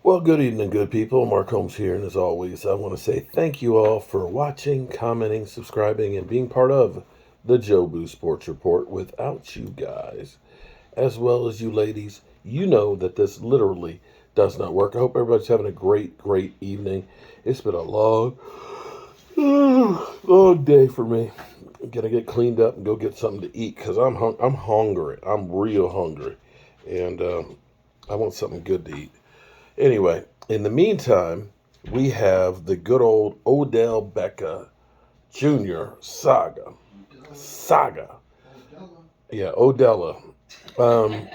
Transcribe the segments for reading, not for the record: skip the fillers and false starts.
Well, good evening, good people. Mark Holmes here, and as always, I want to say thank you all for watching, commenting, subscribing, and being part of the Joe Boo Sports Report. Without you guys, as well as you ladies, you know that this literally does not work. I hope everybody's having a great evening. It's been a long day for me. I'm gonna get cleaned up and go get something to eat because I'm hungry. I'm real hungry, and I want something good to eat. Anyway, in the meantime, we have the good old Odell Beckham Jr. saga. Saga. Yeah, Odella. Um,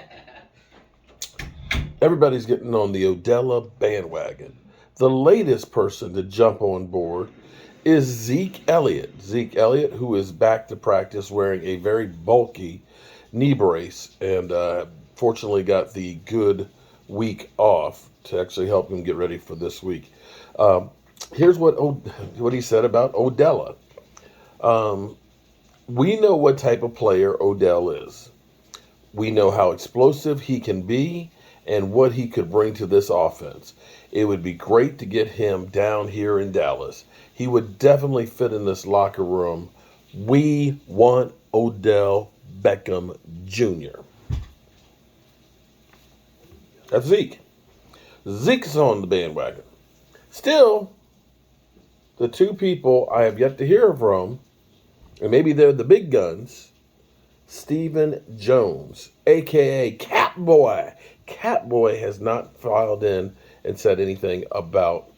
Everybody's getting on the Odella bandwagon. The latest person to jump on board is Zeke Elliott. Zeke Elliott, who is back to practice wearing a very bulky knee brace and fortunately got the good week off to actually help him get ready for this week. Um, Here's what he said about Odella. Um, we know what type of player Odell is. We know how explosive he can be and what he could bring to this offense. It would be great to get him down here in Dallas. He would definitely fit in this locker room. We want Odell Beckham Jr. That's Zeke. Zeke's on the bandwagon. Still, the two people I have yet to hear from, and maybe they're the big guns, Stephen Jones, a.k.a. Catboy. Catboy has not filed in and said anything about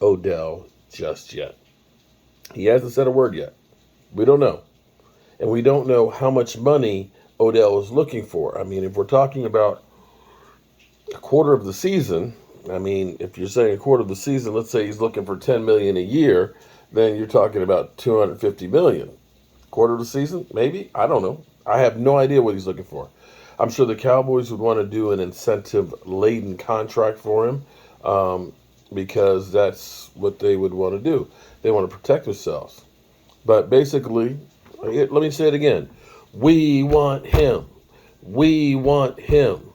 Odell just yet. He hasn't said a word yet. We don't know. And we don't know how much money Odell is looking for. I mean, if we're talking about a quarter of the season, I mean, if you're saying a quarter of the season, let's say he's looking for $10 million a year, then you're talking about $250 million. Quarter of the season, maybe? I don't know. I have no idea what he's looking for. I'm sure the Cowboys would want to do an incentive-laden contract for him because that's what they would want to do. They want to protect themselves. But basically, let me say it again. We want him. We want him.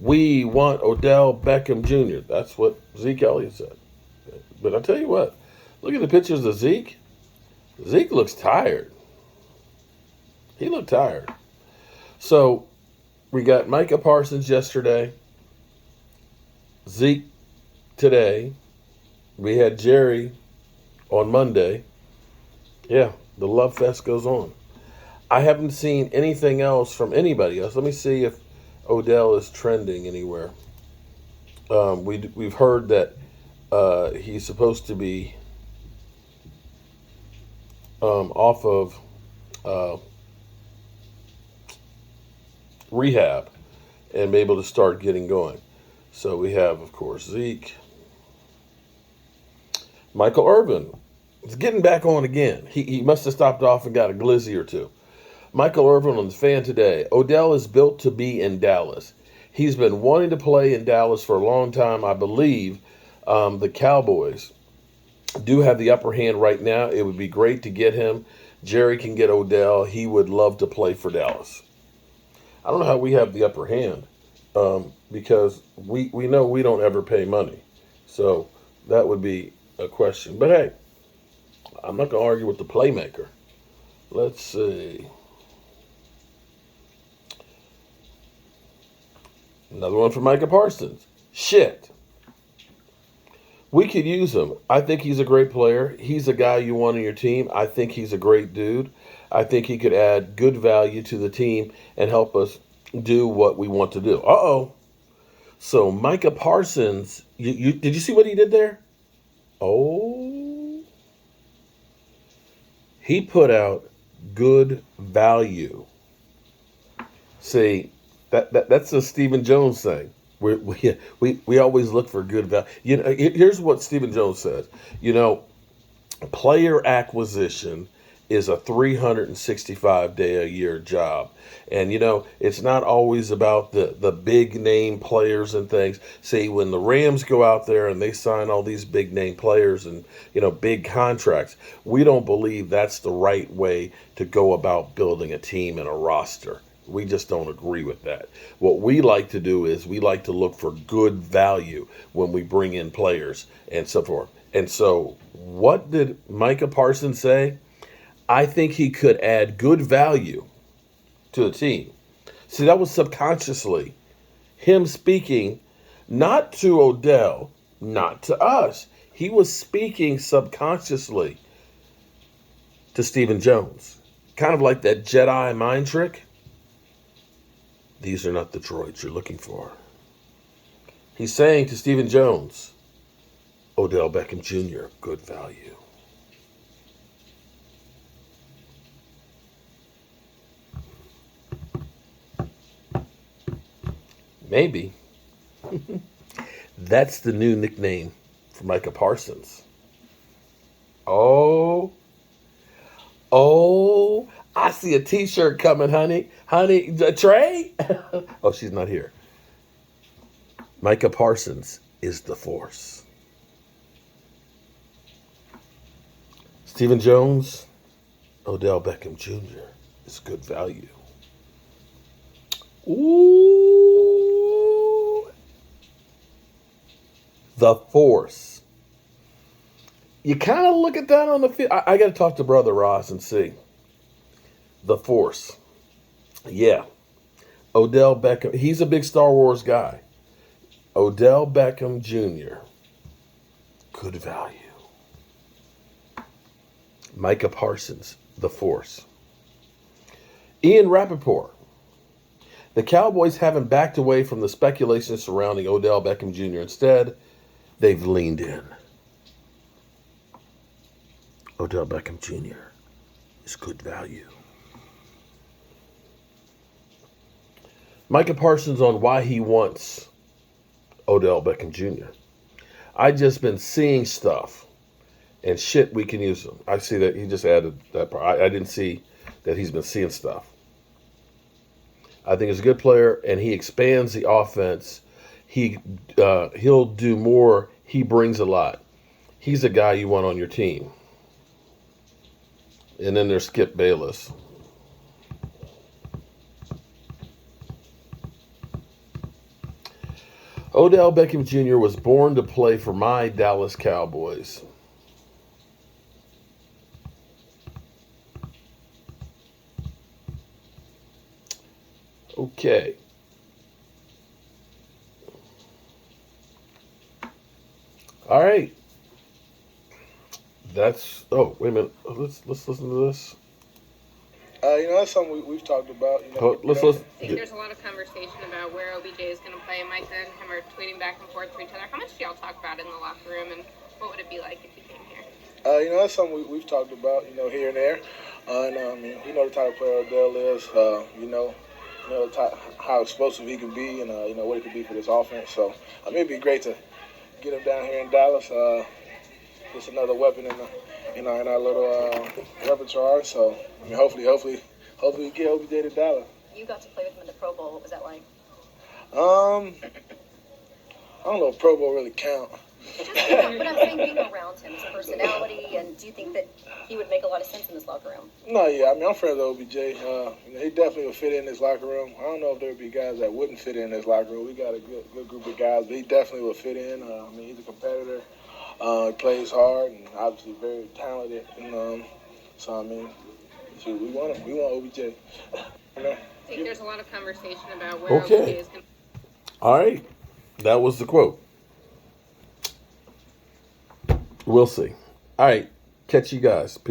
We want Odell Beckham Jr. That's what Zeke Elliott said. But I'll tell you what, look at the pictures of Zeke. Zeke looks tired. He looked tired. So we got Micah Parsons yesterday, Zeke today. We had Jerry on Monday. Yeah, the love fest goes on. I haven't seen anything else from anybody else. Let me see if Odell is trending anywhere. We've heard that he's supposed to be off of rehab and be able to start getting going. So we have, of course, Zeke. Michael Irvin is getting back on again. He must have stopped off and got a glizzy or two. Michael Irvin on the fan today. Odell is built to be in Dallas. He's been wanting to play in Dallas for a long time. I believe the Cowboys do have the upper hand right now. It would be great to get him. Jerry can get Odell. He would love to play for Dallas. I don't know how we have the upper hand because we know we don't ever pay money. So that would be a question. But hey, I'm not going to argue with the playmaker. Let's see. Another one for Micah Parsons. Shit. We could use him. I think he's a great player. He's a guy you want on your team. I think he's a great dude. I think he could add good value to the team and help us do what we want to do. Uh-oh. So Micah Parsons, did you see what he did there? Oh. He put out good value. See, that's a Stephen Jones thing. We always look for good value. Here's what Stephen Jones says. Player acquisition is a 365-day-a-year job. And, it's not always about the big name players and things. See, when the Rams go out there and they sign all these big name players and, big contracts, we don't believe that's the right way to go about building a team and a roster. We just don't agree with that. What we like to do is we like to look for good value when we bring in players and so forth. And so what did Micah Parsons say? I think he could add good value to the team. See, that was subconsciously him speaking not to Odell, not to us. He was speaking subconsciously to Stephen Jones. Kind of like that Jedi mind trick. These are not the droids you're looking for. He's saying to Stephen Jones, Odell Beckham Jr., good value. Maybe. That's the new nickname for Micah Parsons. Oh, I see a t-shirt coming, honey. Honey, Trey? Oh, she's not here. Micah Parsons is the force. Stephen Jones, Odell Beckham Jr. is good value. Ooh. The force. You kind of look at that on the field. I got to talk to Brother Ross and see. The force. Yeah. Odell Beckham. He's a big Star Wars guy. Odell Beckham Jr. Good value. Micah Parsons, the force. Ian Rappaport. The Cowboys haven't backed away from the speculation surrounding Odell Beckham Jr. Instead, they've leaned in. Odell Beckham Jr. is good value. Micah Parsons on why he wants Odell Beckham Jr. I just been seeing stuff and shit we can use them. I see that he just added that part. I didn't see that he's been seeing stuff. I think he's a good player and he expands the offense. He'll do more. He brings a lot. He's a guy you want on your team. And then there's Skip Bayless. Odell Beckham Jr. was born to play for my Dallas Cowboys. Okay. All right. That's. Oh, wait a minute. Let's listen to this. That's something we've talked about. Let's listen. I think there's a lot of conversation about where OBJ is going to play. Micah and him are tweeting back and forth to each other. How much do y'all talk about in the locker room, and what would it be like if he came here? That's something we've talked about. Here and there. The type of player Odell is. How explosive he can be, and what he could be for this offense. So, it'd be great to get him down here in Dallas. Just another weapon in our little repertoire. So, hopefully we get OBJ to Dallas. You got to play with him in the Pro Bowl. What was that like? I don't know if Pro Bowl really count. But I'm saying being around him, his personality, and do you think that he would make a lot of sense in this locker room? No, yeah. I'm friends with OBJ. He definitely would fit in this locker room. I don't know if there would be guys that wouldn't fit in this locker room. We got a good group of guys, but he definitely would fit in. He's a competitor. He plays hard and obviously very talented. We want him. We want OBJ. I think there's a lot of conversation about where OBJ is going to. All right. That was the quote. We'll see. All right. Catch you guys.